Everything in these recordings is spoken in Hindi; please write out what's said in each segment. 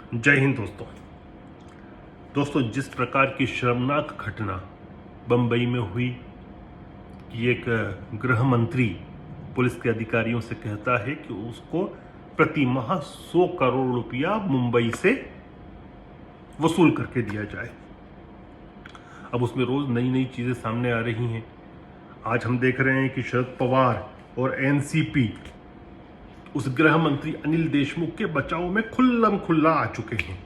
जय हिंद दोस्तों, जिस प्रकार की शर्मनाक घटना बंबई में हुई कि एक गृह मंत्री पुलिस के अधिकारियों से कहता है कि उसको प्रति माह 100 करोड़ रुपया मुंबई से वसूल करके दिया जाए। अब उसमें रोज नई नई चीजें सामने आ रही हैं। आज हम देख रहे हैं कि शरद पवार और एनसीपी उस गृह मंत्री अनिल देशमुख के बचाव में खुल्लम खुल्ला आ चुके हैं,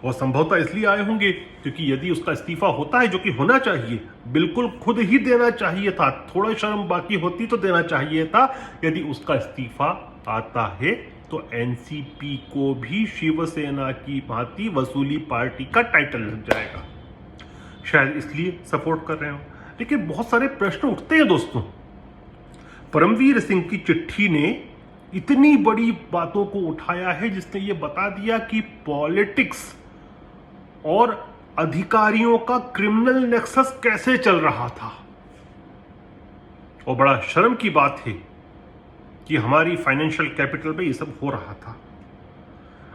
और संभवतः इसलिए आए होंगे क्योंकि यदि उसका इस्तीफा होता है, जो कि होना चाहिए, बिल्कुल खुद ही देना चाहिए था, थोड़ा शर्म बाकी होती तो देना चाहिए था। यदि उसका इस्तीफा आता है तो एनसीपी को भी शिवसेना की भांति वसूली पार्टी का टाइटल लग जाएगा। शायद इसलिए सपोर्ट कर रहे हो। लेकिन बहुत सारे प्रश्न उठते हैं दोस्तों। परमवीर सिंह की चिट्ठी ने इतनी बड़ी बातों को उठाया है, जिसने ये बता दिया कि पॉलिटिक्स और अधिकारियों का क्रिमिनल नेक्सस कैसे चल रहा था। और बड़ा शर्म की बात है कि हमारी फाइनेंशियल कैपिटल में ये सब हो रहा था।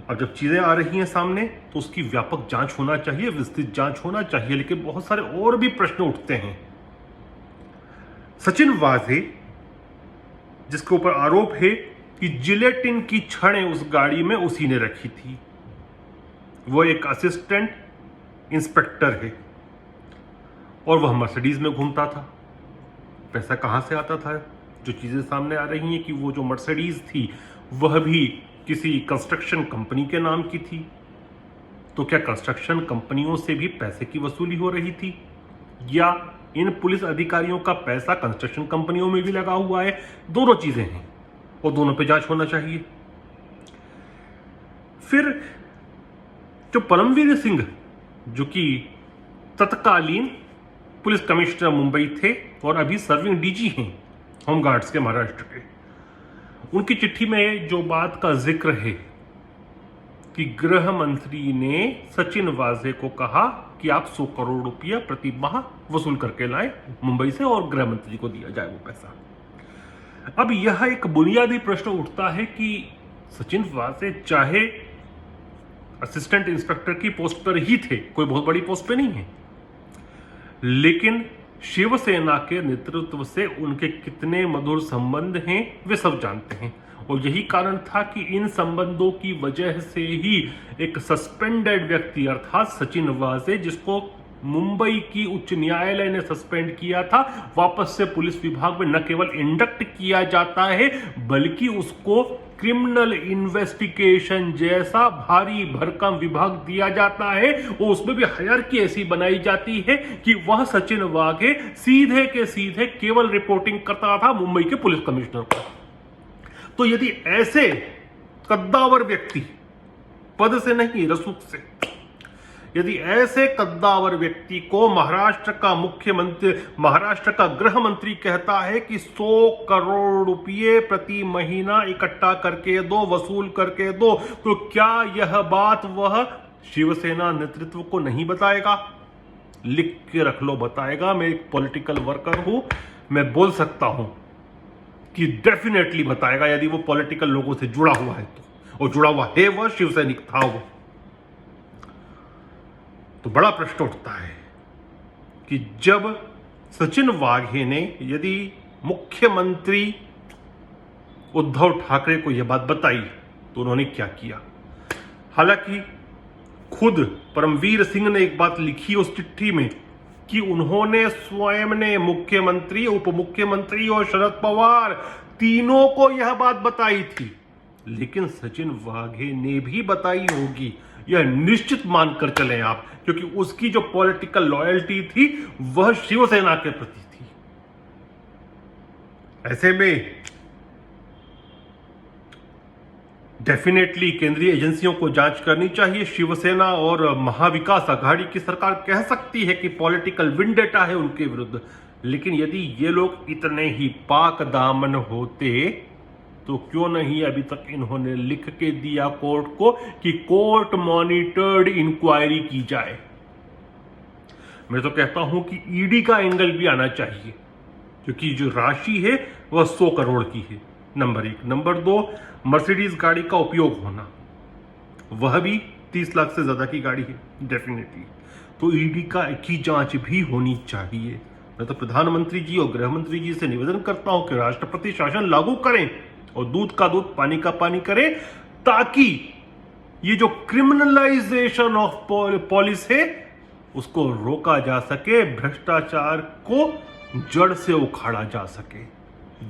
अब जब चीजें आ रही हैं सामने तो उसकी व्यापक जांच होना चाहिए, विस्तृत जांच होना चाहिए। लेकिन बहुत सारे और भी प्रश्न उठते हैं। सचिन वाजे, जिसके ऊपर आरोप है कि जिलेटिन की छड़ें उस गाड़ी में उसी ने रखी थी, वो एक असिस्टेंट इंस्पेक्टर है और वह मर्सिडीज में घूमता था। पैसा कहां से आता था? जो चीजें सामने आ रही हैं कि वो जो मर्सिडीज थी वह भी किसी कंस्ट्रक्शन कंपनी के नाम की थी। तो क्या कंस्ट्रक्शन कंपनियों से भी पैसे की वसूली हो रही थी, या इन पुलिस अधिकारियों का पैसा कंस्ट्रक्शन कंपनियों में भी लगा हुआ है? दोनों चीजें हैं और दोनों पे जांच होना चाहिए। फिर जो परमवीर सिंह, जो कि तत्कालीन पुलिस कमिश्नर मुंबई थे और अभी सर्विंग डीजी हैं होमगार्ड्स के महाराष्ट्र के, उनकी चिट्ठी में जो बात का जिक्र है कि गृह मंत्री ने सचिन वाजे को कहा कि आप 100 करोड़ रुपया प्रति माह वसूल करके लाए मुंबई से और गृह मंत्री को दिया जाए वो पैसा। अब यह एक बुनियादी प्रश्न उठता है कि सचिन वाजे चाहे असिस्टेंट इंस्पेक्टर की पोस्ट पर ही थे, कोई बहुत बड़ी पोस्ट पे नहीं है, लेकिन शिवसेना के नेतृत्व से उनके कितने मधुर संबंध हैं वे सब जानते हैं। और यही कारण था कि इन संबंधों की वजह से ही एक सस्पेंडेड व्यक्ति अर्थात सचिन वाजे, जिसको मुंबई की उच्च न्यायालय ने सस्पेंड किया था, वापस से पुलिस विभाग में न केवल इंडक्ट किया जाता है बल्कि उसको क्रिमिनल इन्वेस्टिगेशन जैसा भारी भरकम विभाग दिया जाता है। और उसमें भी हायरार्की ऐसी बनाई जाती है कि वह सचिन वाजे सीधे के सीधे केवल रिपोर्टिंग करता था मुंबई के पुलिस कमिश्नर को। तो यदि ऐसे कद्दावर व्यक्ति, पद से नहीं रसूख से, यदि ऐसे कद्दावर व्यक्ति को महाराष्ट्र का मुख्यमंत्री, महाराष्ट्र का गृह मंत्री कहता है कि 100 करोड़ रुपये प्रति महीना इकट्ठा करके दो, वसूल करके दो, तो क्या यह बात वह शिवसेना नेतृत्व को नहीं बताएगा? लिख के रख लो, बताएगा। मैं एक पॉलिटिकल वर्कर हूं, मैं बोल सकता हूं कि डेफिनेटली बताएगा, यदि वो पॉलिटिकल लोगों से जुड़ा हुआ है तो। और जुड़ा हुआ है, वह शिवसैनिक था वो। तो बड़ा प्रश्न उठता है कि जब सचिन वाघे ने यदि मुख्यमंत्री उद्धव ठाकरे को यह बात बताई तो उन्होंने क्या किया? हालांकि खुद परमवीर सिंह ने एक बात लिखी उस चिट्ठी में कि उन्होंने स्वयं ने मुख्यमंत्री, उप मुख्यमंत्री और शरद पवार तीनों को यह बात बताई थी। लेकिन सचिन वाघे ने भी बताई होगी, यह निश्चित मानकर चलें आप, क्योंकि उसकी जो पॉलिटिकल लॉयल्टी थी वह शिवसेना के प्रति थी। ऐसे में डेफिनेटली केंद्रीय एजेंसियों को जांच करनी चाहिए। शिवसेना और महाविकास आघाड़ी की सरकार कह सकती है कि पॉलिटिकल विंडेटा है उनके विरुद्ध, लेकिन यदि ये लोग इतने ही पाक दामन होते तो क्यों नहीं अभी तक इन्होंने लिख के दिया कोर्ट को कि कोर्ट मॉनिटर्ड इंक्वायरी की जाए? मैं तो कहता हूं कि ईडी का एंगल भी आना चाहिए, क्योंकि जो राशि है वह 100 करोड़ की है, नंबर 1। नंबर 2, मर्सिडीज गाड़ी का उपयोग होना। वह भी 30 लाख से ज्यादा की गाड़ी है डेफिनेटली। तो ईडी की जांच भी होनी चाहिए। मैं तो प्रधानमंत्री जी और गृह मंत्री जी से निवेदन करता हूं कि राष्ट्रपति शासन लागू करें और दूध का दूध पानी का पानी करें, ताकि ये जो क्रिमिनलाइजेशन ऑफ पॉलिस है उसको रोका जा सके, भ्रष्टाचार को जड़ से उखाड़ा जा सके।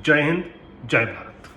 जय हिंद, जय भारत।